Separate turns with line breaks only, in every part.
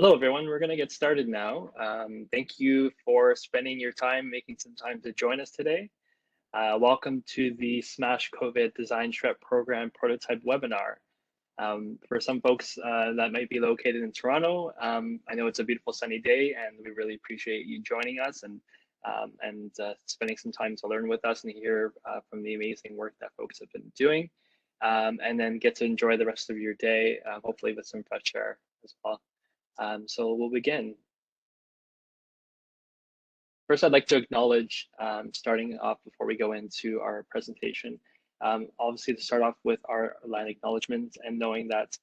Hello, everyone. We're going to get started now. Thank you for spending your time, making some time to join us today. Welcome to the Smash COVID Design Shred Program Prototype webinar. For some folks that might be located in Toronto, I know it's a beautiful sunny day, and we really appreciate you joining us and spending some time to learn with us and hear from the amazing work that folks have been doing, and then get to enjoy the rest of your day, hopefully with some fresh air as well. So we'll begin. First, I'd like to acknowledge, starting off before we go into our presentation, obviously to start off with our land acknowledgements and knowing that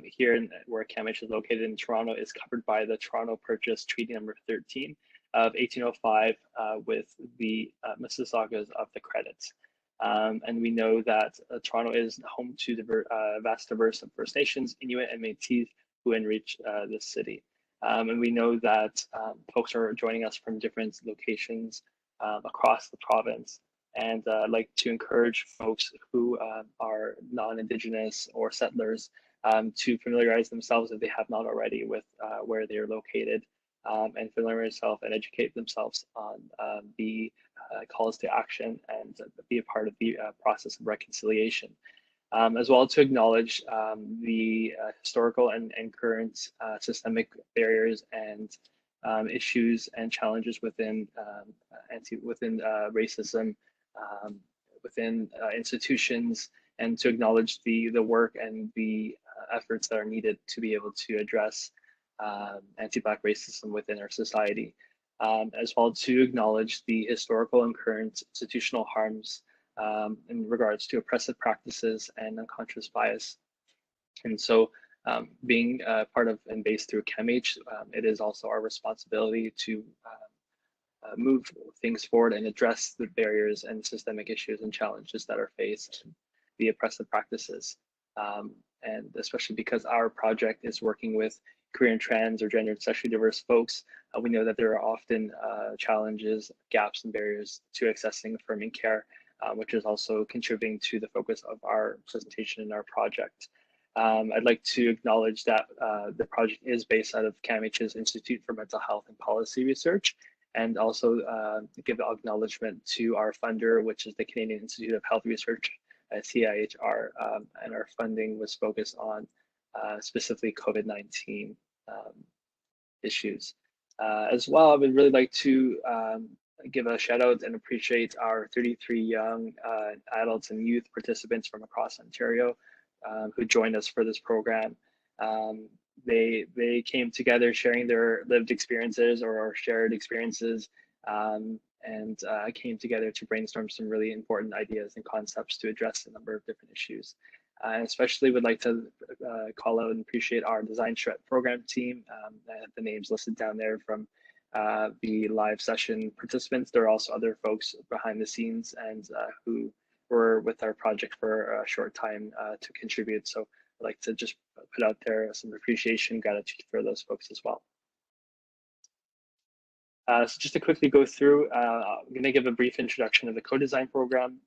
here where CAMH is located in Toronto is covered by the Toronto Purchase Treaty Number 13 of 1805 with the Mississaugas of the Credits. And we know that Toronto is home to the vast diverse of First Nations, Inuit, and Métis who enrich this city. And we know that folks are joining us from different locations across the province. And I'd like to encourage folks who are non-Indigenous or settlers to familiarize themselves, if they have not already, with where they're located, and familiarize themselves and educate themselves on the calls to action and be a part of the process of reconciliation. As well to acknowledge the historical and current systemic barriers and issues and challenges within racism, within institutions, and to acknowledge the work and the efforts that are needed to be able to address anti-Black racism within our society, as well to acknowledge the historical and current institutional harms in regards to oppressive practices and unconscious bias. And so being part of and based through CAMH, it is also our responsibility to move things forward and address the barriers and systemic issues and challenges that are faced in the oppressive practices. And especially because our project is working with queer and trans or gender and sexually diverse folks, we know that there are often challenges, gaps, and barriers to accessing affirming care, which is also contributing to the focus of our presentation and our project. I'd like to acknowledge that the project is based out of CAMH's Institute for Mental Health and Policy Research, and also give acknowledgement to our funder, which is the Canadian Institute of Health Research, CIHR, and our funding was focused on specifically COVID-19 issues. As well, I would really like to give a shout out and appreciate our 33 young adults and youth participants from across Ontario who joined us for this program. They came together sharing their lived experiences or shared experiences, and came together to brainstorm some really important ideas and concepts to address a number of different issues. And especially would like to call out and appreciate our Design Shred program team. I have the names listed down there from the live session participants. There are also other folks behind the scenes and who were with our project for a short time to contribute. So I'd like to just put out there some appreciation, gratitude for those folks as well. So just to quickly go through, I'm going to give a brief introduction of the co-design program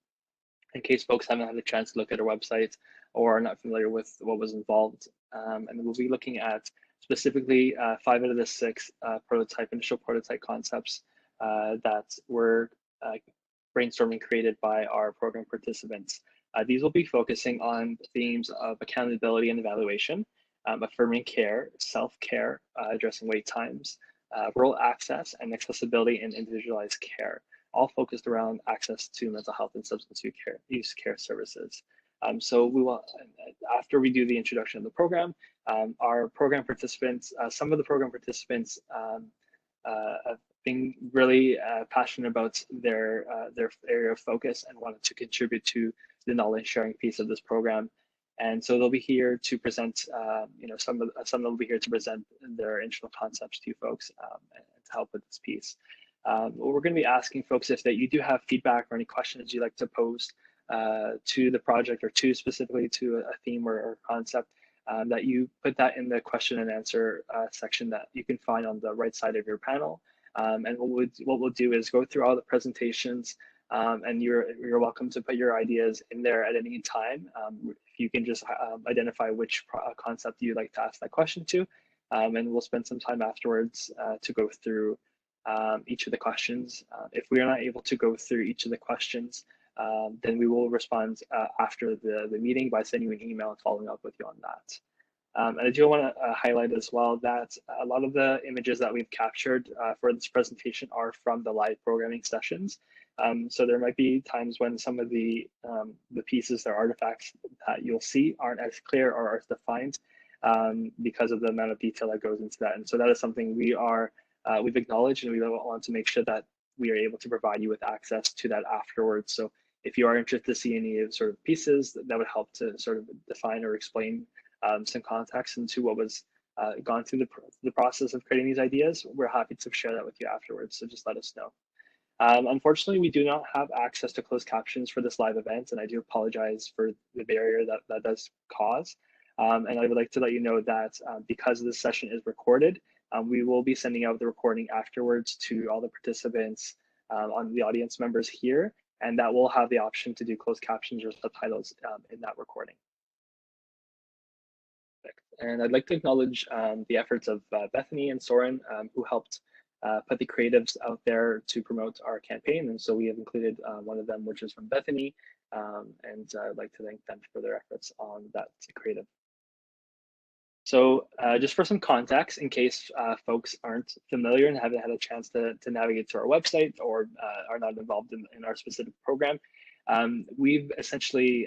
in case folks haven't had a chance to look at our website or are not familiar with what was involved. And we'll be looking at specifically 5 out of the 6 initial prototype concepts that were brainstorming created by our program participants. These will be focusing on themes of accountability and evaluation, affirming care, self-care, addressing wait times, rural access, and accessibility and individualized care, all focused around access to mental health and substance use care services. So we will, after we do the introduction of the program, our program participants, some of the program participants have been really passionate about their area of focus and wanted to contribute to the knowledge sharing piece of this program. And so they'll be here to present, some will be here to present their initial concepts to you folks and to help with this piece. What we're going to be asking folks if that you do have feedback or any questions you'd like to pose to the project or specifically to a theme or concept, that you put that in the question and answer section that you can find on the right side of your panel. And what we'll do is go through all the presentations, and you're welcome to put your ideas in there at any time. If you can just identify which concept you'd like to ask that question to, and we'll spend some time afterwards to go through each of the questions. If we are not able to go through each of the questions, then we will respond after the meeting by sending you an email and following up with you on that. And I do want to highlight as well that a lot of the images that we've captured for this presentation are from the live programming sessions. So there might be times when some of the pieces or artifacts that you'll see aren't as clear or as defined because of the amount of detail that goes into that. And so that is something we've acknowledged, and we want to make sure that we are able to provide you with access to that afterwards. So if you are interested to see any sort of pieces that would help to sort of define or explain some context into what was gone through the process of creating these ideas, we're happy to share that with you afterwards. So just let us know. Unfortunately, we do not have access to closed captions for this live event, and I do apologize for the barrier that does cause. And I would like to let you know that because this session is recorded, we will be sending out the recording afterwards to all the participants on the audience members here, and that will have the option to do closed captions or subtitles in that recording. And I'd like to acknowledge the efforts of Bethany and Soren, who helped put the creatives out there to promote our campaign. And so we have included one of them, which is from Bethany. And I'd like to thank them for their efforts on that creative. So just for some context, in case folks aren't familiar and haven't had a chance to navigate to our website or are not involved in our specific program, we've essentially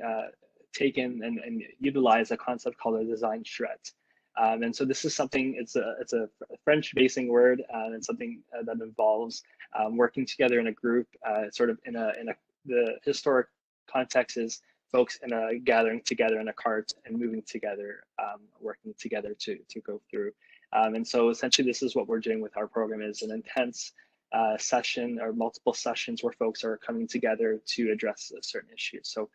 taken and utilized a concept called a design charrette. And so this is something, it's a French-basing word, and it's something that involves working together in a group, sort of the historic context is folks in a gathering together in a cart and moving together, working together to go through. And so essentially this is what we're doing with our program, is an intense session or multiple sessions where folks are coming together to address a certain issue. So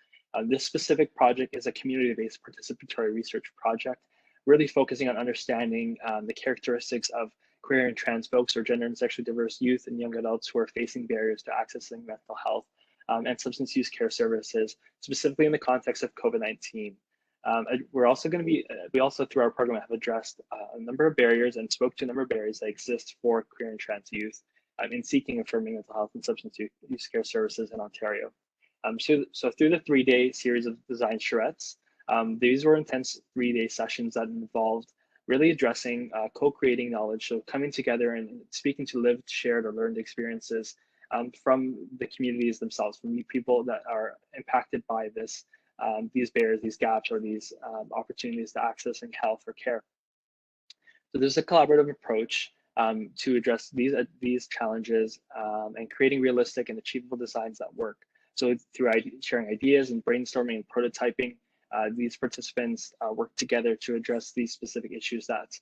this specific project is a community-based participatory research project, really focusing on understanding the characteristics of queer and trans folks or gender and sexually diverse youth and young adults who are facing barriers to accessing mental health and substance use care services, specifically in the context of COVID-19. We're also going to be, we also through our program have addressed a number of barriers and spoke to a number of barriers that exist for queer and trans youth in seeking affirming mental health and substance use care services in Ontario. So through the 3-day series of design charrettes, these were intense 3-day sessions that involved really addressing co-creating knowledge, so coming together and speaking to lived, shared, or learned experiences from the communities themselves, from people that are impacted by this, these barriers, these gaps, or these opportunities to accessing health or care. So there's a collaborative approach to address these challenges and creating realistic and achievable designs that work. So through sharing ideas and brainstorming and prototyping, these participants work together to address these specific issues that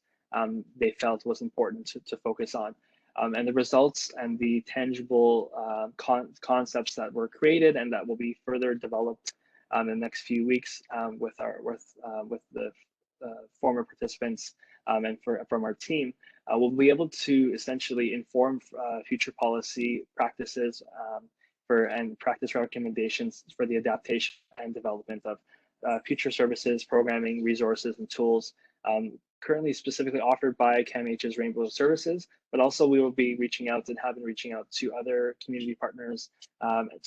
they felt was important to focus on. And the results and the tangible concepts that were created and that will be further developed in the next few weeks with the former participants and from our team, we'll be able to essentially inform future policy practices and practice recommendations for the adaptation and development of future services, programming, resources, and tools currently specifically offered by CAMH's Rainbow Services, but also we will be reaching out and have been reaching out to other community partners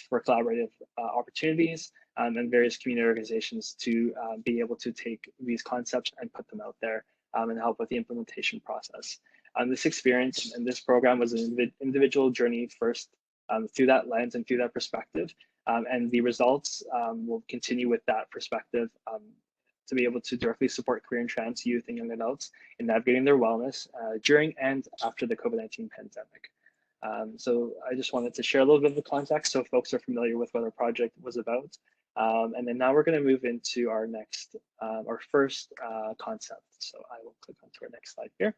for collaborative opportunities and various community organizations to be able to take these concepts and put them out there and help with the implementation process. This experience and this program was an individual journey first through that lens and through that perspective. And the results will continue with that perspective to be able to directly support queer and trans youth and young adults in navigating their wellness during and after the COVID-19 pandemic. So I just wanted to share a little bit of the context so folks are familiar with what our project was about. And then now we're going to move into our next, our first concept. So I will click onto our next slide here.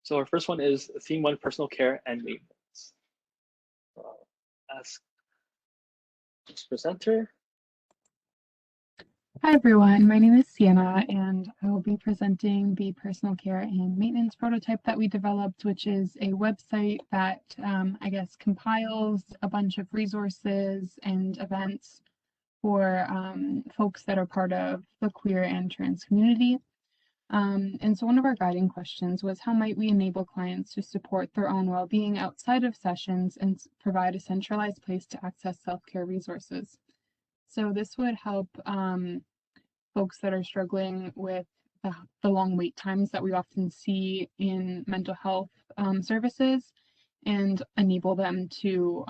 So our first one is theme 1, personal care and maintenance. So I'll ask this presenter.
Hi everyone, my name is Sienna and I will be presenting the personal care and maintenance prototype that we developed, which is a website that I guess compiles a bunch of resources and events for folks that are part of the queer and trans community. And so one of our guiding questions was, how might we enable clients to support their own well-being outside of sessions and provide a centralized place to access self-care resources? So this would help folks that are struggling with the long wait times that we often see in mental health services, and enable them to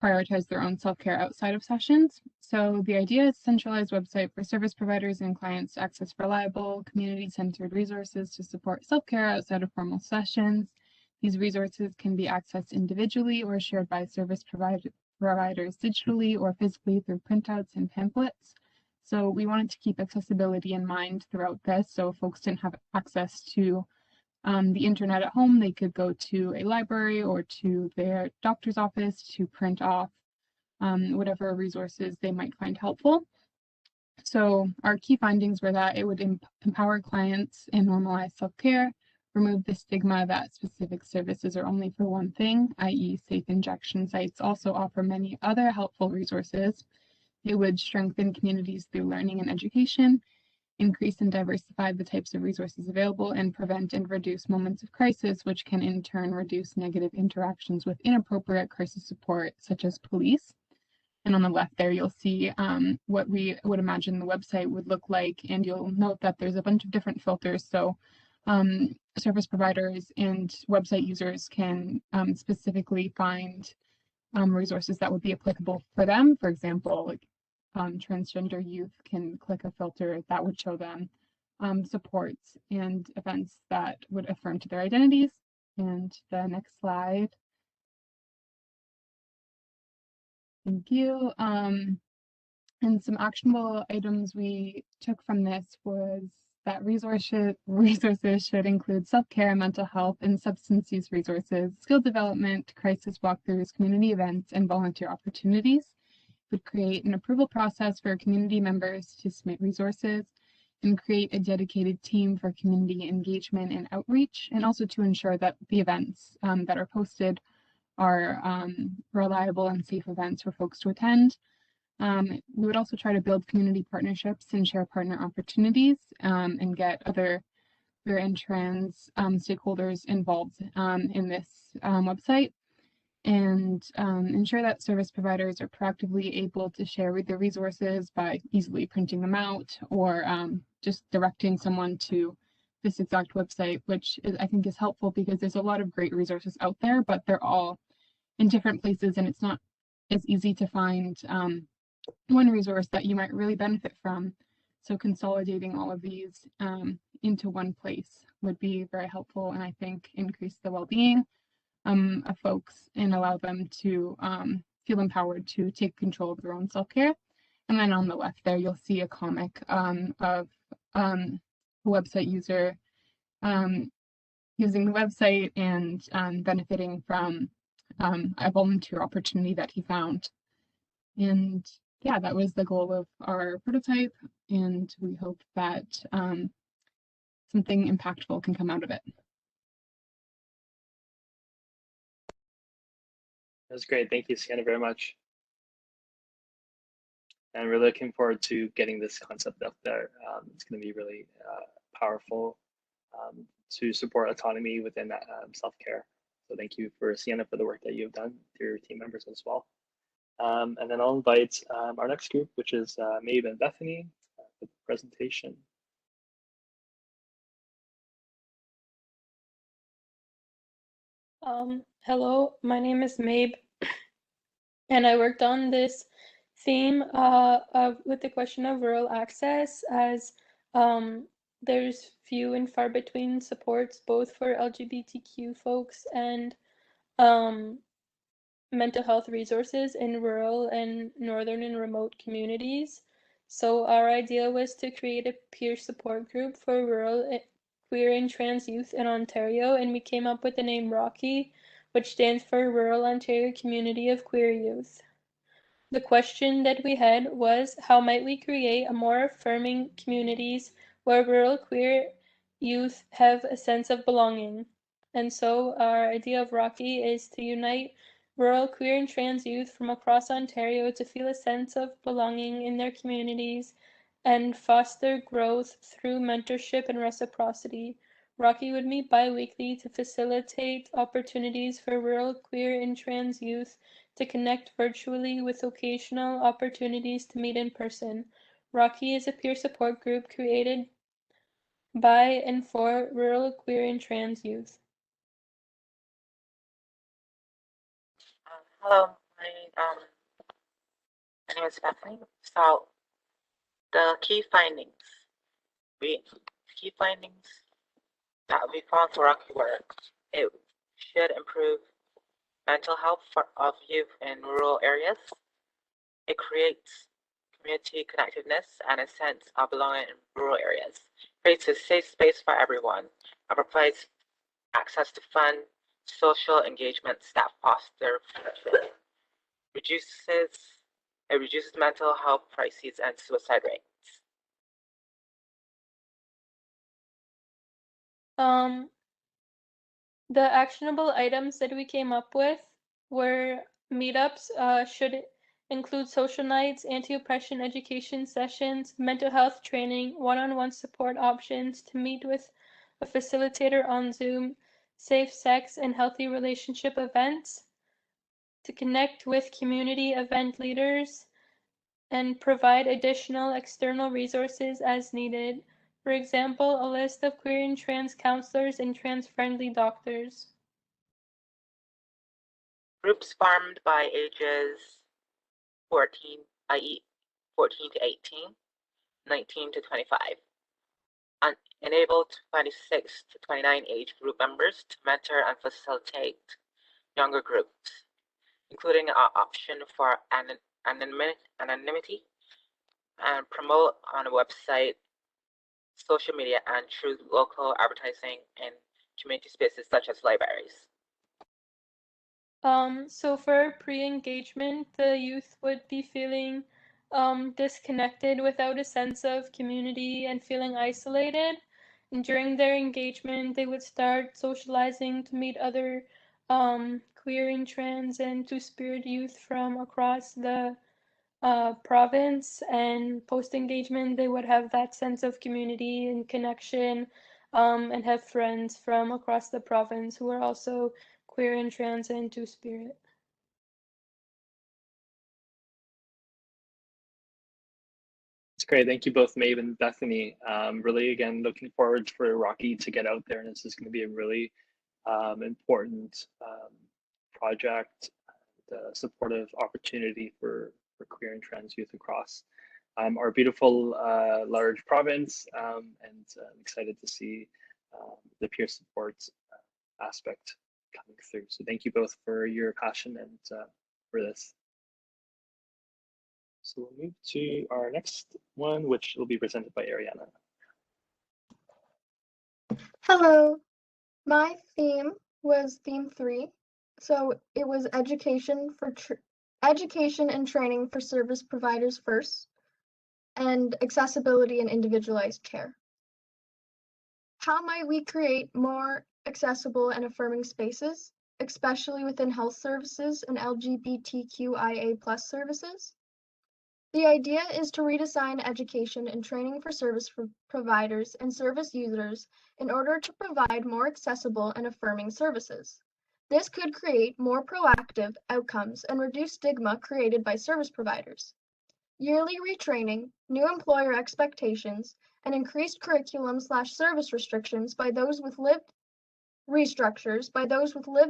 prioritize their own self-care outside of sessions. So the idea is a centralized website for service providers and clients to access reliable, community-centered resources to support self-care outside of formal sessions. These resources can be accessed individually or shared by service providers digitally or physically through printouts and pamphlets. So we wanted to keep accessibility in mind throughout this, so if folks didn't have access to the internet at home, they could go to a library or to their doctor's office to print off whatever resources they might find helpful. So our key findings were that it would empower clients and normalize self-care, remove the stigma that specific services are only for one thing, i.e. safe injection sites also offer many other helpful resources. It would strengthen communities through learning and education, increase and diversify the types of resources available, and prevent and reduce moments of crisis, which can in turn reduce negative interactions with inappropriate crisis support, such as police. And on the left there, you'll see what we would imagine the website would look like, and you'll note that there's a bunch of different filters. So service providers and website users can specifically find resources that would be applicable for them. For example, like transgender youth can click a filter that would show them supports and events that would affirm to their identities. And the next slide. Thank you. And some actionable items we took from this was that resources should include self-care, mental health, and substance use resources, skill development, crisis walkthroughs, community events, and volunteer opportunities. Would create an approval process for community members to submit resources, and create a dedicated team for community engagement and outreach, and also to ensure that the events that are posted are reliable and safe events for folks to attend. We would also try to build community partnerships and share partner opportunities, and get other queer and trans stakeholders involved in this website, and ensure that service providers are proactively able to share the resources by easily printing them out, or just directing someone to this exact website, which I think is helpful because there's a lot of great resources out there, but they're all in different places, and it's not as easy to find one resource that you might really benefit from. So consolidating all of these into one place would be very helpful, and I think increase the well-being of folks and allow them to feel empowered to take control of their own self-care. And then on the left there, you'll see a comic of a website user using the website and benefiting from a volunteer opportunity that he found. And yeah, that was the goal of our prototype, and we hope that something impactful can come out of it.
That was great. Thank you, Sienna, very much. And we're looking forward to getting this concept up there. It's going to be really powerful to support autonomy within self-care. So thank you for Sienna for the work that you've done through your team members as well. And then I'll invite our next group, which is Maeve and Bethany, for the presentation.
Hello, my name is Maeve, and I worked on this theme with the question of rural access, as there's few and far between supports both for LGBTQ folks and mental health resources in rural and northern and remote communities. So our idea was to create a peer support group for rural queer and trans youth in Ontario, and we came up with the name ROCKY, which stands for Rural Ontario Community of Queer Youth. The question that we had was, how might we create a more affirming communities where rural queer youth have a sense of belonging? And so our idea of ROCKY is to unite rural queer and trans youth from across Ontario to feel a sense of belonging in their communities, and foster growth through mentorship and reciprocity. Rocky would meet bi-weekly to facilitate opportunities for rural, queer, and trans youth to connect virtually with occasional opportunities to meet in person. Rocky is a peer support group created by and for rural, queer, and trans youth.
Hello, my name is Bethany. So the key findings that we found for Rocky work, it should improve mental health of youth in rural areas. It creates community connectiveness and a sense of belonging in rural areas. Creates a safe space for everyone and provides access to fun, social engagements that foster friendship. It reduces mental health crises and suicide rates.
The actionable items that we came up with were meetups should include social nights, anti-oppression education sessions, mental health training, one-on-one support options, to meet with a facilitator on Zoom, safe sex and healthy relationship events, to connect with community event leaders, and provide additional external resources as needed. For example, a list of queer and trans counselors and trans-friendly doctors.
Groups formed by ages 14, i.e. 14 to 18, 19 to 25, enable 26 to 29 age group members to mentor and facilitate younger groups, including an option for anonymity, and promote on a website, social media, and through local advertising in community spaces such as libraries.
So for pre-engagement, the youth would be feeling disconnected without a sense of community and feeling isolated. And during their engagement, they would start socializing to meet other queer and trans and two-spirit youth from across the province, and post-engagement they would have that sense of community and connection, and have friends from across the province who are also queer and trans and two-spirit.
It's great. Thank you both, Maeve and Bethany. Really, again, looking forward for Rocky to get out there, and this is going to be a really important project, supportive opportunity for queer and trans youth across our beautiful large province, and I'm excited to see the peer support aspect coming through. So thank you both for your passion and for this. So we'll move to our next one, which will be presented by Ariana.
Hello, my theme was theme 3. So it was education and training for service providers first, and accessibility and individualized care. How might we create more accessible and affirming spaces, especially within health services and LGBTQIA+ services? The idea is to redesign education and training for service providers and service users in order to provide more accessible and affirming services. This could create more proactive outcomes and reduce stigma created by service providers. Yearly retraining, new employer expectations, and increased curriculum/service restrictions by those with lived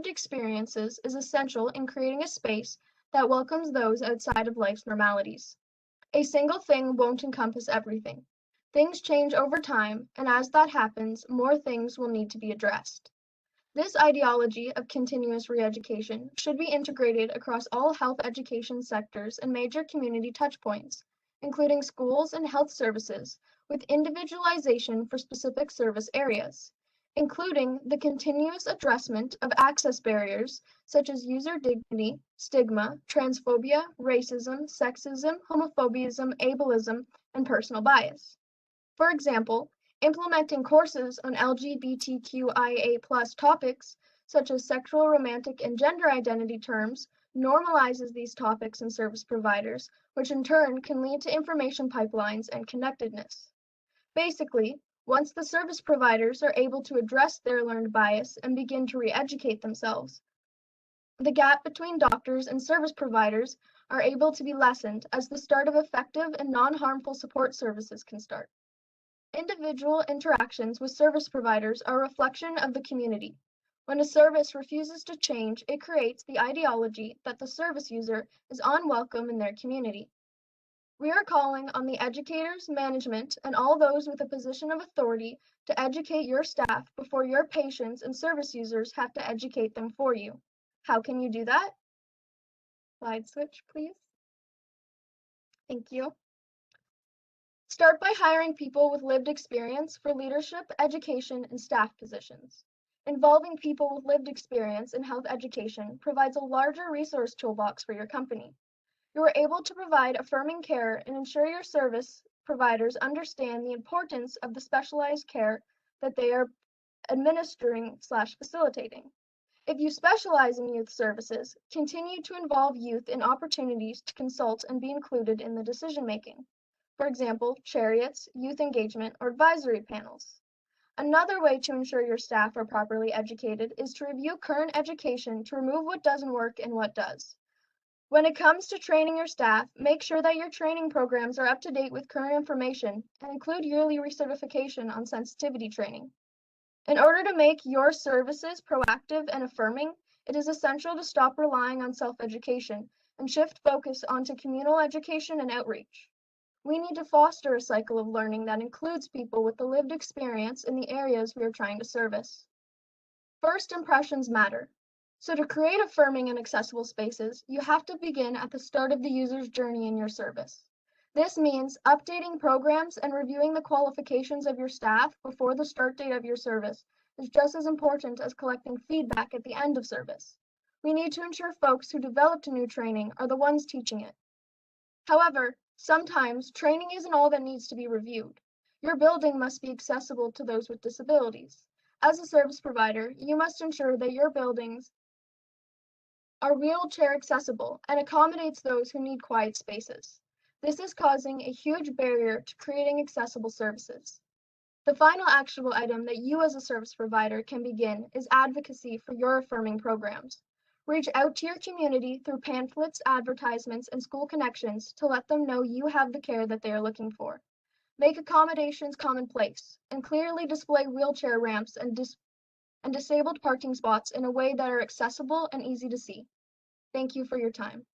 experiences is essential in creating a space that welcomes those outside of life's normalities. A single thing won't encompass everything. Things change over time, and as that happens, more things will need to be addressed. This ideology of continuous re-education should be integrated across all health education sectors and major community touchpoints, including schools and health services, with individualization for specific service areas, including the continuous addressment of access barriers such as user dignity, stigma, transphobia, racism, sexism, homophobia, ableism, and personal bias. For example, implementing courses on LGBTQIA+ topics such as sexual, romantic, and gender identity terms, normalizes these topics in service providers, which in turn can lead to information pipelines and connectedness. Basically, once the service providers are able to address their learned bias and begin to re-educate themselves, the gap between doctors and service providers are able to be lessened as the start of effective and non-harmful support services can start. Individual interactions with service providers are a reflection of the community. When a service refuses to change, it creates the ideology that the service user is unwelcome in their community. We are calling on the educators, management, and all those with a position of authority to educate your staff before your patients and service users have to educate them for you. How can you do that? Slide switch, please. Thank you. Start by hiring people with lived experience for leadership, education, and staff positions. Involving people with lived experience in health education provides a larger resource toolbox for your company. You are able to provide affirming care and ensure your service providers understand the importance of the specialized care that they are administering/facilitating. If you specialize in youth services, continue to involve youth in opportunities to consult and be included in the decision-making. For example, chariots, youth engagement, or advisory panels. Another way to ensure your staff are properly educated is to review current education to remove what doesn't work and what does. When it comes to training your staff, make sure that your training programs are up to date with current information and include yearly recertification on sensitivity training. In order to make your services proactive and affirming, it is essential to stop relying on self-education and shift focus onto communal education and outreach. We need to foster a cycle of learning that includes people with the lived experience in the areas we are trying to service. First impressions matter. So to create affirming and accessible spaces, you have to begin at the start of the user's journey in your service. This means updating programs and reviewing the qualifications of your staff before the start date of your service is just as important as collecting feedback at the end of service. We need to ensure folks who developed a new training are the ones teaching it. However, sometimes training isn't all that needs to be reviewed. Your building must be accessible to those with disabilities. As a service provider, you must ensure that your buildings are wheelchair accessible and accommodates those who need quiet spaces. This is causing a huge barrier to creating accessible services. The final actionable item that you as a service provider can begin is advocacy for your affirming programs. Reach out to your community through pamphlets, advertisements, and school connections to let them know you have the care that they are looking for. Make accommodations commonplace and clearly display wheelchair ramps and disabled parking spots in a way that are accessible and easy to see. Thank you for your time.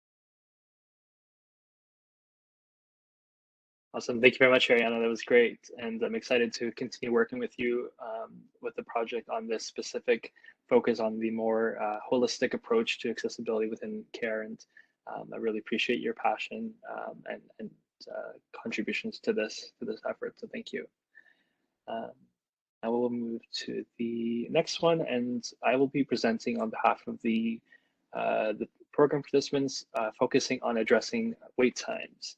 Awesome. Thank you very much, Ariana. That was great. And I'm excited to continue working with you with the project on this specific focus on the more holistic approach to accessibility within care. And I really appreciate your passion and contributions to this effort. So thank you. I will move to the next one, and I will be presenting on behalf of the program participants, focusing on addressing wait times.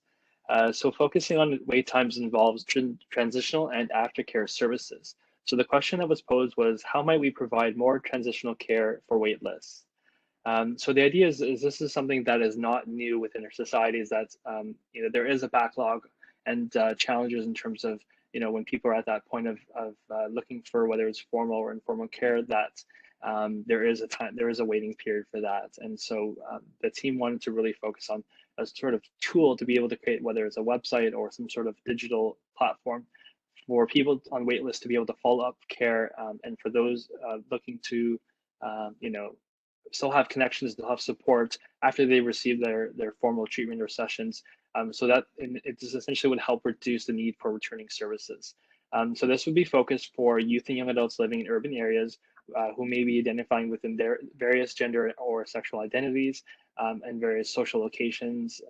So focusing on wait times involves transitional and aftercare services. So the question that was posed was, how might we provide more transitional care for wait lists? So the idea is this is something that is not new within our societies, that there is a backlog and challenges in terms of when people are at that point of looking for whether it's formal or informal care, that there is a waiting period for that. And so the team wanted to really focus on a sort of tool to be able to create, whether it's a website or some sort of digital platform for people on wait lists to be able to follow up care, and for those looking to still have connections, to have support after they receive their formal treatment or sessions, so that it just essentially would help reduce the need for returning services. So this would be focused for youth and young adults living in urban areas who may be identifying within their various gender or sexual identities, and various social locations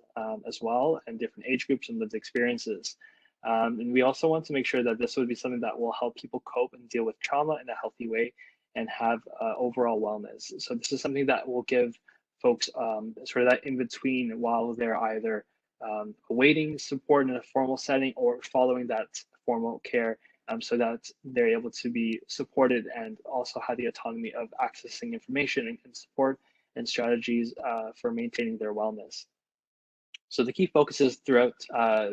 as well, and different age groups and lived experiences. And we also want to make sure that this would be something that will help people cope and deal with trauma in a healthy way and have overall wellness. So this is something that will give folks sort of that in between while they're either awaiting support in a formal setting or following that formal care so that they're able to be supported and also have the autonomy of accessing information and support and strategies for maintaining their wellness. So the key focuses throughout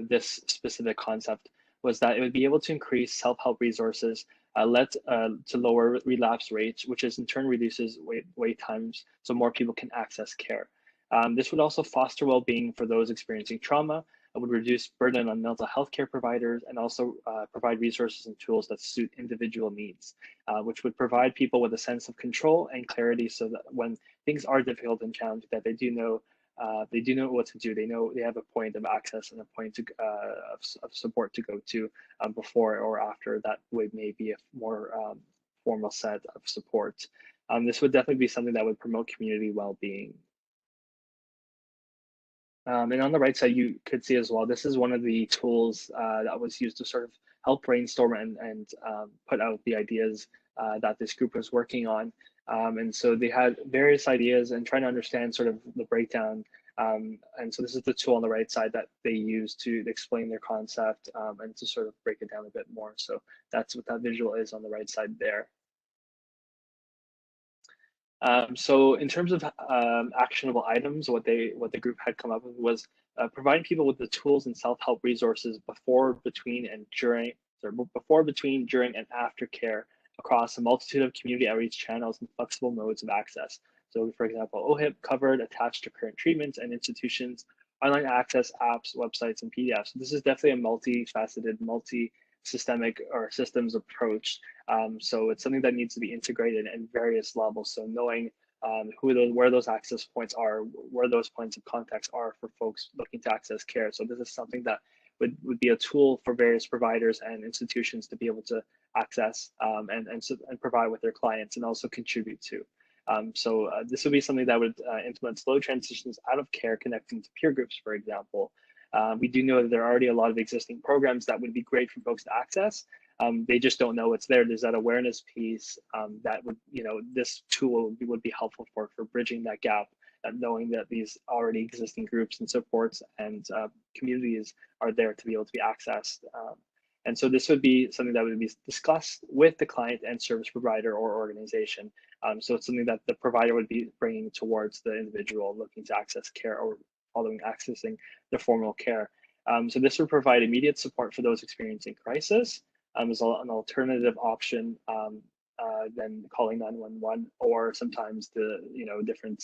this specific concept was that it would be able to increase self-help resources, to lower relapse rates, which is in turn reduces wait times so more people can access care. This would also foster well-being for those experiencing trauma. It would reduce burden on mental health care providers and also provide resources and tools that suit individual needs, which would provide people with a sense of control and clarity so that when things are difficult and challenging, that they do know what to do. They know they have a point of access and a point of support to go to before or after that would maybe a more formal set of support. This would definitely be something that would promote community well-being. And on the right side, you could see as well, this is one of the tools that was used to sort of help brainstorm and put out the ideas that this group was working on. And so they had various ideas and trying to understand sort of the breakdown. And so this is the tool on the right side that they use to explain their concept and to sort of break it down a bit more. So that's what that visual is on the right side there. So in terms of actionable items, what the group had come up with was providing people with the tools and self-help resources before, between, during, and after care across a multitude of community outreach channels and flexible modes of access. So for example, OHIP covered attached to current treatments and institutions, online access, apps, websites, and PDFs. So this is definitely a multifaceted, multi-systemic or systems approach. So it's something that needs to be integrated at various levels. So knowing where those access points are, where those points of contact are for folks looking to access care. So this is something that would be a tool for various providers and institutions to be able to access and provide with their clients and also contribute to. So this would be something that would implement slow transitions out of care, connecting to peer groups, for example. We do know that there are already a lot of existing programs that would be great for folks to access. They just don't know it's there. There's that awareness piece that would, this tool would be helpful for bridging that gap, knowing that these already existing groups and supports and communities are there to be able to be accessed. And so this would be something that would be discussed with the client and service provider or organization. So it's something that the provider would be bringing towards the individual looking to access care or following accessing their formal care. So this would provide immediate support for those experiencing crisis as an alternative option than calling 911 or sometimes the different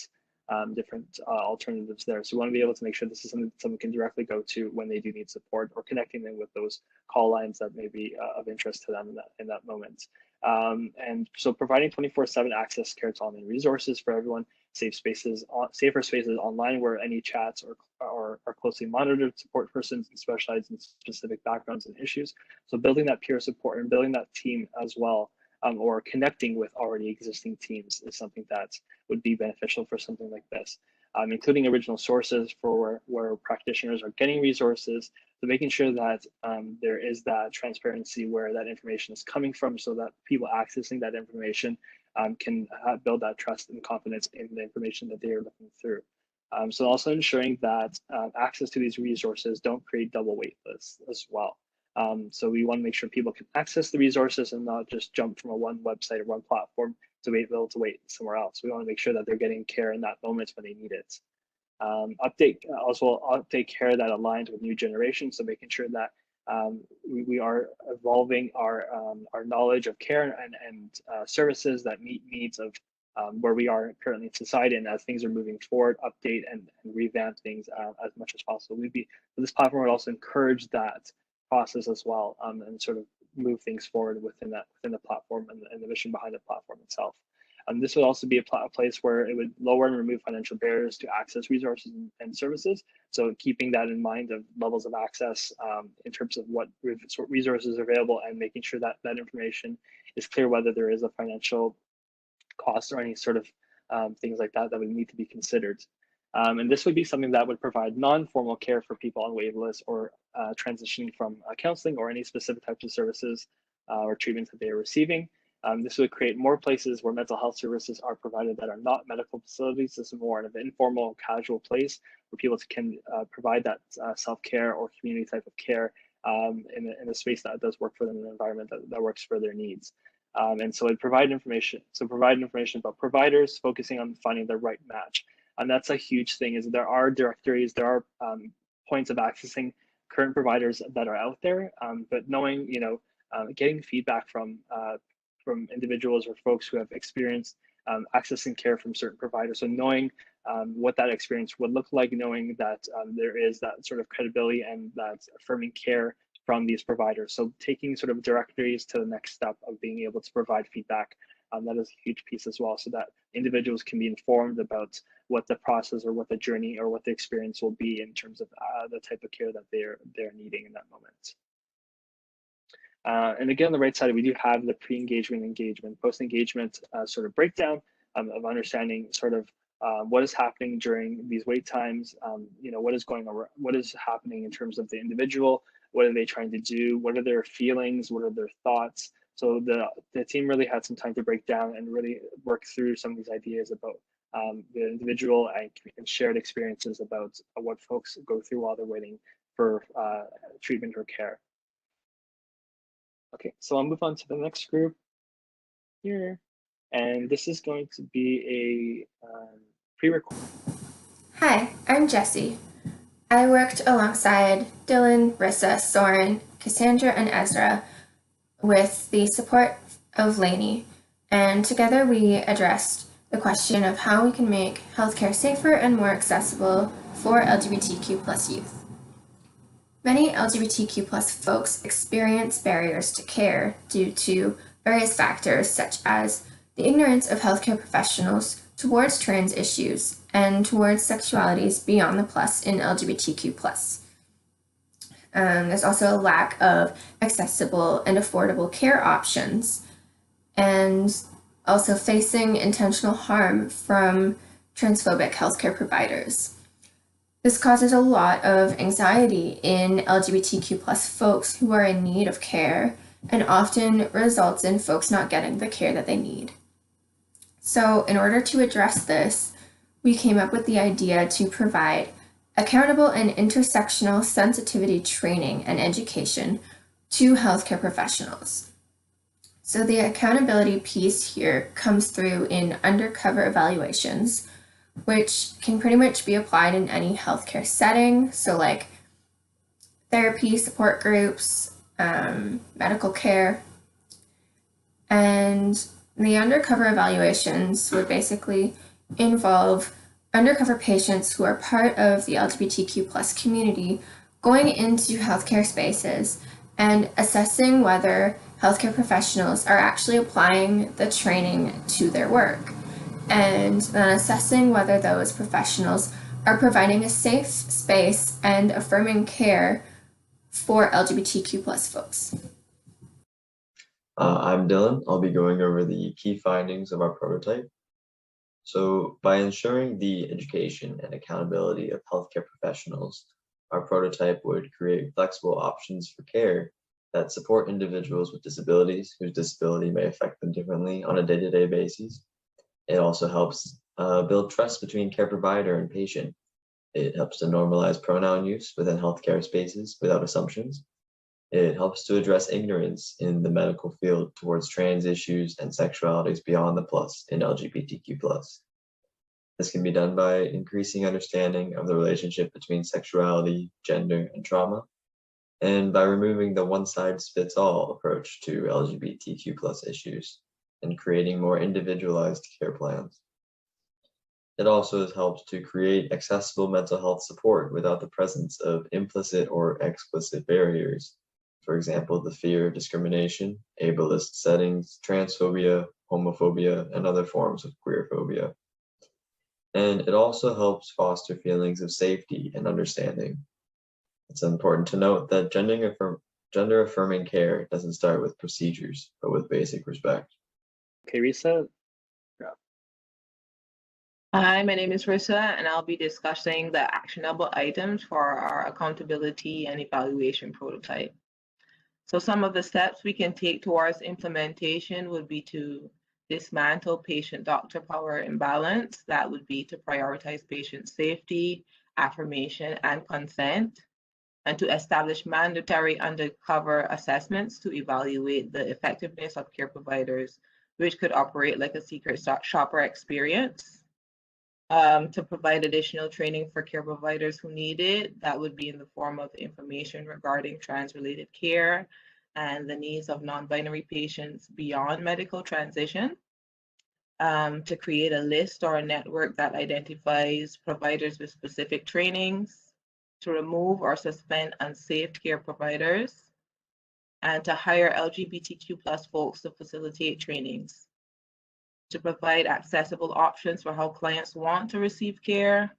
alternatives there. So we want to be able to make sure this is something someone can directly go to when they do need support, or connecting them with those call lines that may be of interest to them in that moment. And so providing 24/7 access care to online resources for everyone, safer spaces online where any chats are closely monitored, support persons and specialized in specific backgrounds and issues. So building that peer support and building that team as well, or connecting with already existing teams is something that would be beneficial for something like this. Including original sources for where practitioners are getting resources, so making sure that there is that transparency where that information is coming from, so that people accessing that information can build that trust and confidence in the information that they are looking through. So also ensuring that access to these resources don't create double wait lists as well. So we want to make sure people can access the resources and not just jump from one website or one platform to be able to wait somewhere else. We want to make sure that they're getting care in that moment when they need it. Update care that aligns with new generations. So making sure that we are evolving our knowledge of care and services that meet needs of where we are currently in society, and as things are moving forward, update and revamp things as much as possible. This platform would also encourage that process as well, and sort of move things forward within the platform and the mission behind the platform itself. This would also be a place where it would lower and remove financial barriers to access resources and services. So keeping that in mind of levels of access in terms of what resources are available, and making sure that that information is clear, whether there is a financial cost or any sort of things like that would need to be considered. And this would be something that would provide non-formal care for people on wait lists or transitioning from counseling or any specific types of services or treatments that they are receiving. This would create more places where mental health services are provided that are not medical facilities. This is more of an informal, casual place where people can provide that self-care or community type of care in a space that does work for them, an environment that works for their needs. And so it provide information about providers, focusing on finding the right match. And that's a huge thing, is there are directories, there are points of accessing current providers that are out there, but knowing, getting feedback from individuals or folks who have experienced accessing care from certain providers. So knowing what that experience would look like, knowing that there is that sort of credibility and that affirming care from these providers. So taking sort of directories to the next step of being able to provide feedback, that is a huge piece as well, so that individuals can be informed about what the process or what the journey or what the experience will be in terms of the type of care that they're needing in that moment. And again, on the right side, we do have the pre-engagement, engagement, post-engagement sort of breakdown of understanding sort of what is happening during these wait times, what is going on, what is happening in terms of the individual, what are they trying to do, what are their feelings, what are their thoughts. So the team really had some time to break down and really work through some of these ideas about the individual and shared experiences about what folks go through while they're waiting for treatment or care. Okay, so I'll move on to the next group here. And this is going to be a pre-record.
Hi, I'm Jessie. I worked alongside Dylan, Rissa, Soren, Cassandra, and Ezra with the support of Lainey, and together we addressed the question of how we can make healthcare safer and more accessible for LGBTQ+ youth. Many LGBTQ+ folks experience barriers to care due to various factors such as the ignorance of healthcare professionals towards trans issues and towards sexualities beyond the plus in LGBTQ+. There's also a lack of accessible and affordable care options, and also facing intentional harm from transphobic healthcare providers. This causes a lot of anxiety in LGBTQ+ folks who are in need of care, and often results in folks not getting the care that they need. So in order to address this, we came up with the idea to provide accountable and intersectional sensitivity training and education to healthcare professionals. So the accountability piece here comes through in undercover evaluations, which can pretty much be applied in any healthcare setting. So like therapy, support groups, medical care. And the undercover evaluations would basically involve undercover patients who are part of the LGBTQ+ community going into healthcare spaces and assessing whether healthcare professionals are actually applying the training to their work, and then assessing whether those professionals are providing a safe space and affirming care for LGBTQ+ folks.
I'm Dylan. I'll be going over the key findings of our prototype. So by ensuring the education and accountability of healthcare professionals, our prototype would create flexible options for care that support individuals with disabilities whose disability may affect them differently on a day-to-day basis. It also helps build trust between care provider and patient. It helps to normalize pronoun use within healthcare spaces without assumptions. It helps to address ignorance in the medical field towards trans issues and sexualities beyond the plus in LGBTQ+. This can be done by increasing understanding of the relationship between sexuality, gender, and trauma, and by removing the one-size-fits-all approach to LGBTQ+ issues and creating more individualized care plans. It also helps to create accessible mental health support without the presence of implicit or explicit barriers. For example, the fear of discrimination, ableist settings, transphobia, homophobia, and other forms of queerphobia. And it also helps foster feelings of safety and understanding. It's important to note that gender affirming care doesn't start with procedures, but with basic respect.
Okay, Rissa. Yeah.
Hi, my name is Rissa, and I'll be discussing the actionable items for our accountability and evaluation prototype. So some of the steps we can take towards implementation would be to dismantle patient-doctor power imbalance. That would be to prioritize patient safety, affirmation, and consent. and to establish mandatory undercover assessments to evaluate the effectiveness of care providers, which could operate like a secret shopper experience. To provide additional training for care providers who need it, that would be in the form of information regarding trans-related care and the needs of non-binary patients beyond medical transition. To create a list or a network that identifies providers with specific trainings, to remove or suspend unsafe care providers, and to hire LGBTQ+ folks to facilitate trainings, to provide accessible options for how clients want to receive care,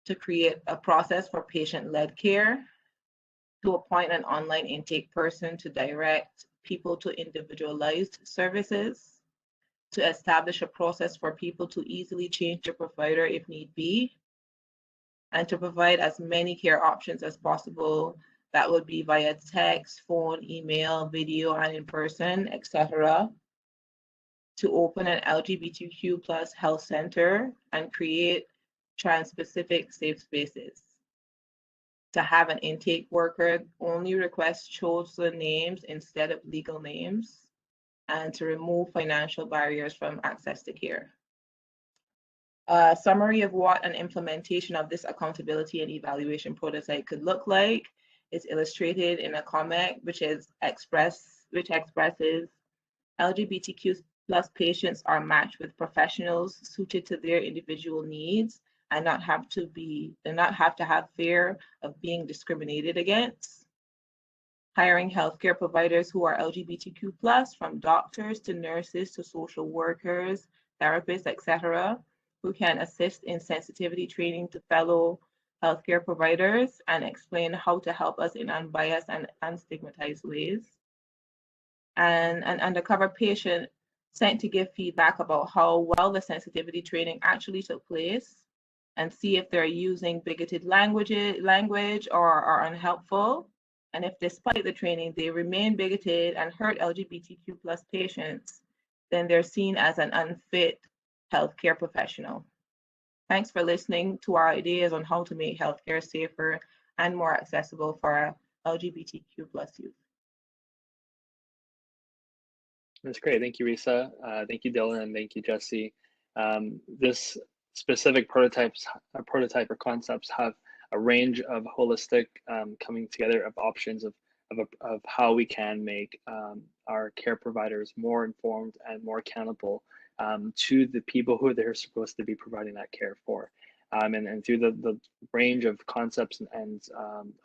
to create a process for patient-led care, to appoint an online intake person to direct people to individualized services, to establish a process for people to easily change their provider if need be, and to provide as many care options as possible. That would be via text, phone, email, video, and in person, etc. To open an LGBTQ+ health center and create trans-specific safe spaces. To have an intake worker only request chosen names instead of legal names, and to remove financial barriers from access to care. A summary of what an implementation of this accountability and evaluation prototype could look like is illustrated in a comic which expresses LGBTQ+ patients are matched with professionals suited to their individual needs and not have to have fear of being discriminated against. Hiring healthcare providers who are LGBTQ+, from doctors to nurses to social workers, therapists, etc., who can assist in sensitivity training to fellow healthcare providers and explain how to help us in unbiased and unstigmatized ways. And an undercover patient sent to give feedback about how well the sensitivity training actually took place and see if they're using bigoted language or are unhelpful. And if despite the training they remain bigoted and hurt LGBTQ+ patients, then they're seen as an unfit healthcare professional. Thanks for listening to our ideas on how to make healthcare safer and more accessible for LGBTQ+ youth.
That's great. Thank you, Risa. Thank you, Dylan, and thank you, Jesse. This specific prototype or concepts have a range of holistic coming together of options of how we can make our care providers more informed and more accountable to the people who they're supposed to be providing that care for. And through the range of concepts and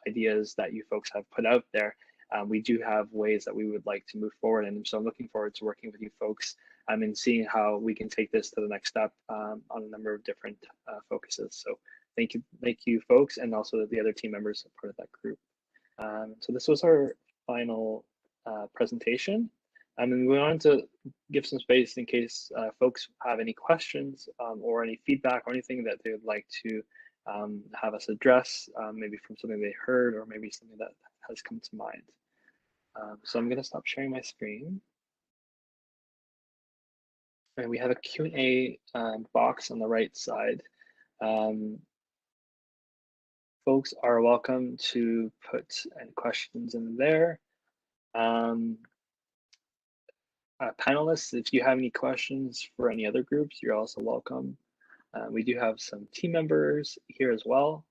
ideas that you folks have put out there, we do have ways that we would like to move forward. And so I'm looking forward to working with you folks and seeing how we can take this to the next step on a number of different focuses. So thank you folks, and also the other team members part of that group. So this was our final presentation. And we wanted to give some space in case folks have any questions or any feedback or anything that they would like to have us address, maybe from something they heard or maybe something that has come to mind. So I'm going to stop sharing my screen. And we have a Q&A box on the right side. Folks are welcome to put any questions in there. Panelists, if you have any questions for any other groups, you're also welcome. We do have some team members here as well.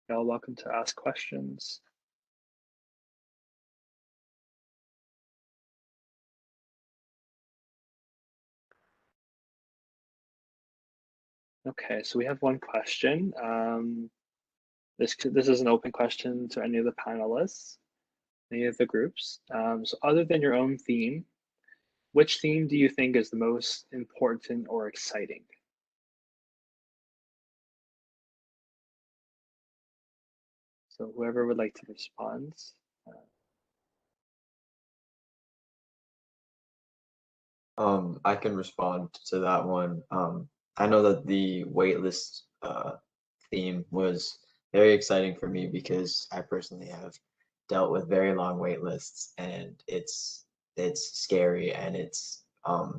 You're all welcome to ask questions. Okay, so we have one question. This is an open question to any of the panelists, any of the groups. So other than your own theme, which theme do you think is the most important or exciting? So whoever would like to respond.
I can respond to that one. I know that the waitlist theme was very exciting for me because I personally have dealt with very long wait lists, and it's scary, and it's I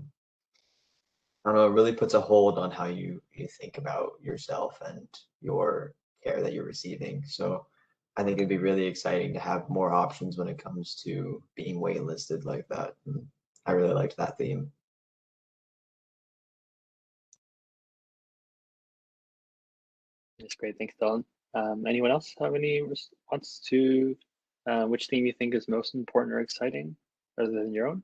don't know, it really puts a hold on how you think about yourself and your care that you're receiving. So I think it'd be really exciting to have more options when it comes to being waitlisted like that. And I really liked that theme.
That's great. Thanks, Dylan. Anyone else have any response to which theme you think is most important or exciting rather than your own?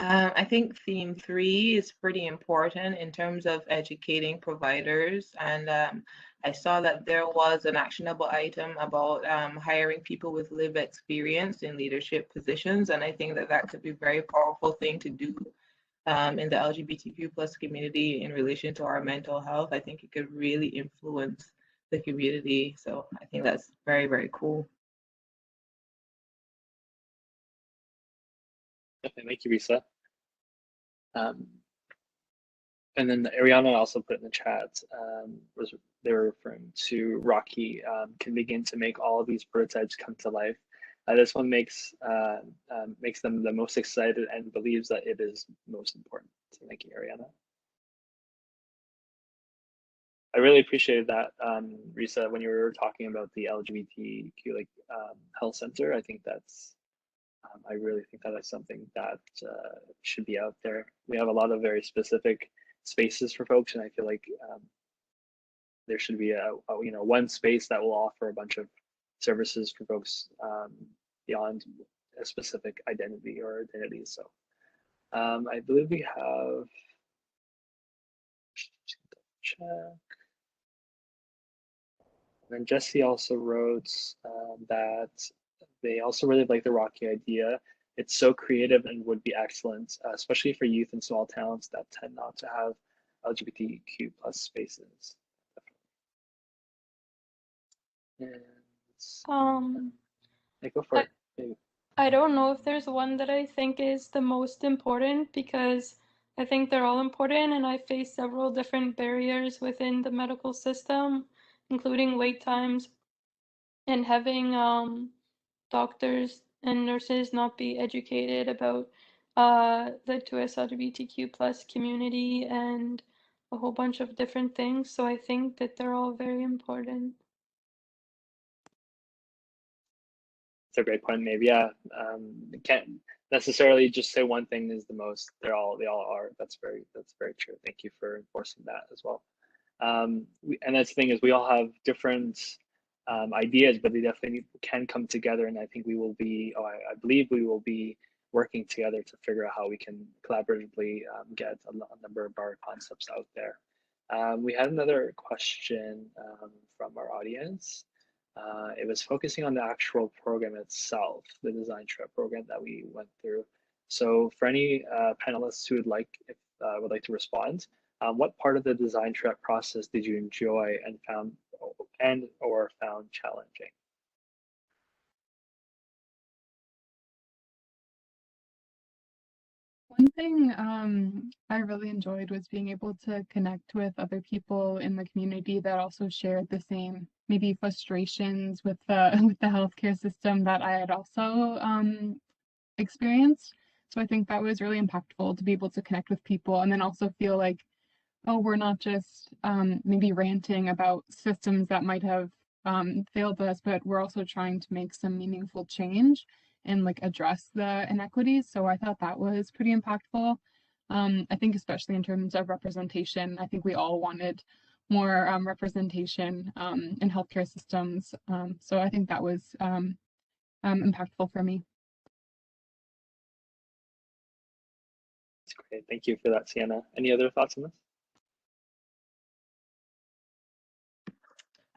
I think theme 3 is pretty important in terms of educating providers. And I saw that there was an actionable item about hiring people with lived experience in leadership positions. And I think that that could be a very powerful thing to do in the LGBTQ plus community in relation to our mental health. I think it could really influence the community. So I think that's very, very cool.
Okay, thank you, Risa. And then Ariana also put in the chat, they were referring to Rocky can begin to make all of these prototypes come to life. This one makes them the most excited and believes that it is most important. So thank you, Ariana. I really appreciated that, Risa, when you were talking about the LGBTQ health center. I think that's I really think that is something that should be out there. We have a lot of very specific spaces for folks, and I feel like there should be a one space that will offer a bunch of services for folks beyond a specific identity or identities. So I believe we have. Check. And Jesse also wrote that they also really like the Rocky idea. It's so creative and would be excellent, especially for youth in small towns that tend not to have LGBTQ plus spaces. And go for it. Maybe.
I don't know if there's one that I think is the most important, because I think they're all important, and I face several different barriers within the medical system, including wait times and having doctors and nurses not be educated about the 2S LGBTQ plus community and a whole bunch of different things. So I think that they're all very important.
It's a great point, maybe. Yeah, can't necessarily just say one thing is the most. They all are. That's very true. Thank you for enforcing that as well. And that's the thing, is we all have different ideas, but they definitely can come together. And I think we will be, I believe we will be working together to figure out how we can collaboratively get a number of our concepts out there. We had another question from our audience. It was focusing on the actual program itself, the design trip program that we went through. So for any panelists who would like to respond, what part of the design trip process did you enjoy and found challenging?
One thing I really enjoyed was being able to connect with other people in the community that also shared the same maybe frustrations with the healthcare system that I had also experienced. So I think that was really impactful to be able to connect with people and then also feel like, oh, we're not just maybe ranting about systems that might have failed us, but we're also trying to make some meaningful change and address the inequities. So I thought that was pretty impactful. I think especially in terms of representation, I think we all wanted more representation in healthcare systems. So I think that was impactful for me.
That's great. Thank you for that, Sienna. Any other thoughts on this?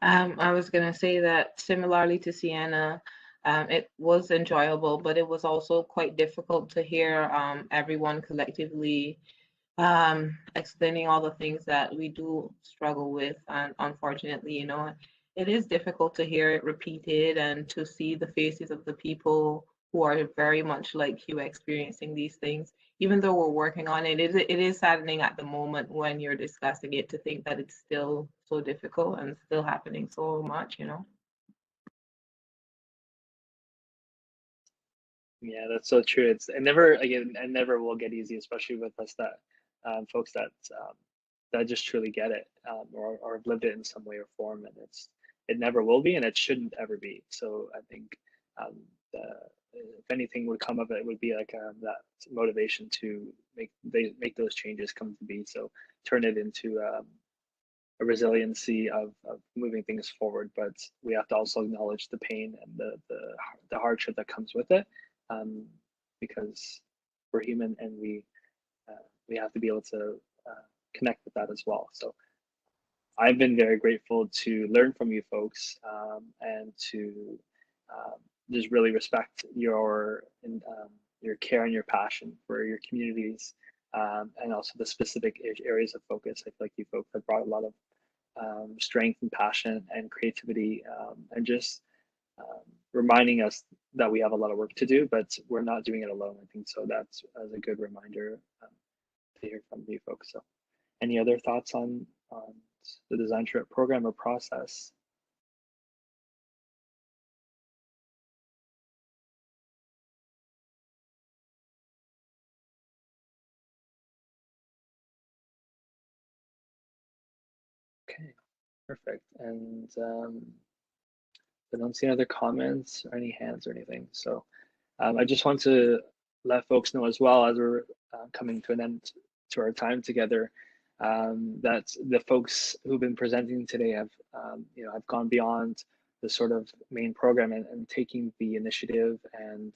I was going to say that similarly to Sienna, it was enjoyable, but it was also quite difficult to hear everyone collectively explaining all the things that we do struggle with. And unfortunately, it is difficult to hear it repeated and to see the faces of the people who are very much like you experiencing these things. Even though we're working on it, it is saddening at the moment when you're discussing it to think that it's still so difficult and still happening so much,
Yeah, that's so true. It never will get easy, especially with us that folks that that just truly get it, or have lived it in some way or form, and it never will be, and it shouldn't ever be. So I think if anything would come of it, it would be like that motivation to make those changes come to be. So turn it into a resiliency of moving things forward, but we have to also acknowledge the pain and the hardship that comes with it, because we're human and we have to be able to connect with that as well. So I've been very grateful to learn from you folks, and to just really respect your care and your passion for your communities, and also the specific areas of focus. I feel like you folks have brought a lot of strength and passion and creativity, and just reminding us that we have a lot of work to do, but we're not doing it alone. I think so. That's as a good reminder to hear from you folks. So, any other thoughts on the Design Trip program or process? Okay, perfect. And I don't see any other comments or any hands or anything. So I just want to let folks know as well, as we're coming to an end to our time together, that the folks who've been presenting today have have gone beyond the sort of main program and taking the initiative and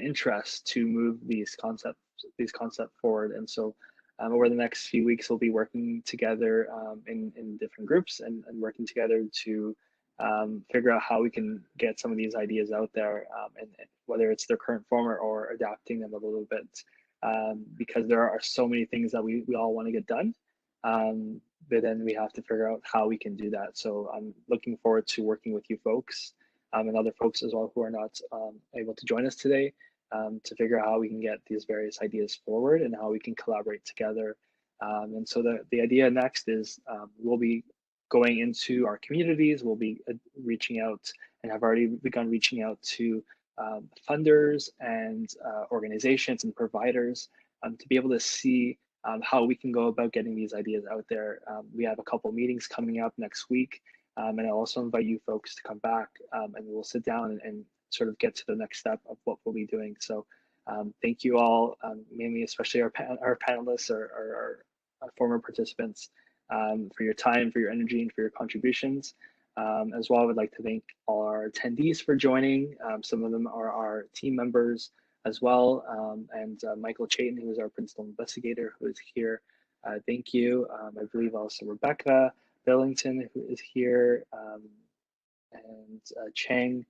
interest to move these concepts forward. And so over the next few weeks, we'll be working together in different groups and working together to figure out how we can get some of these ideas out there, and whether it's their current form or adapting them a little bit, because there are so many things that we all want to get done, but then we have to figure out how we can do that. So I'm looking forward to working with you folks, and other folks as well who are not able to join us today, to figure out how we can get these various ideas forward and how we can collaborate together. And so the idea next is we'll be going into our communities. We'll be reaching out and have already begun reaching out to funders and organizations and providers, to be able to see how we can go about getting these ideas out there. We have a couple meetings coming up next week, and I'll also invite you folks to come back, and we'll sit down and sort of get to the next step of what we'll be doing. So thank you all, mainly especially our panelists, our former participants, for your time, for your energy, and for your contributions. As well, I would like to thank all our attendees for joining. Some of them are our team members as well, and Michael Chayton, who is our principal investigator, who is here. Thank you. I believe also Rebecca Billington, who is here, and Chang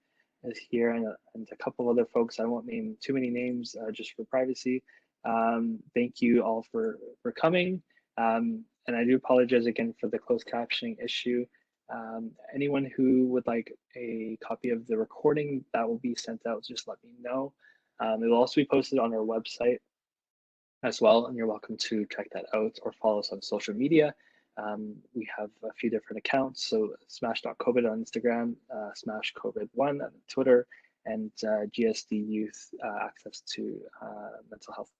is here, and a couple other folks. I won't name too many names just for privacy. Thank you all for coming. And I do apologize again for the closed captioning issue. Anyone who would like a copy of the recording that will be sent out, just let me know. It will also be posted on our website as well, and you're welcome to check that out or follow us on social media. We have a few different accounts, so smash.covid on Instagram, smashcovid1 on Twitter, and GSD Youth Access to Mental Health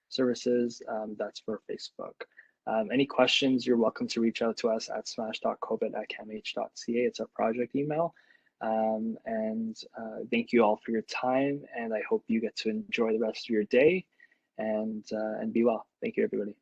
Services, that's for Facebook. Any questions, you're welcome to reach out to us at smash.covid@camh.ca. It's our project email. And thank you all for your time, and I hope you get to enjoy the rest of your day, and be well. Thank you, everybody.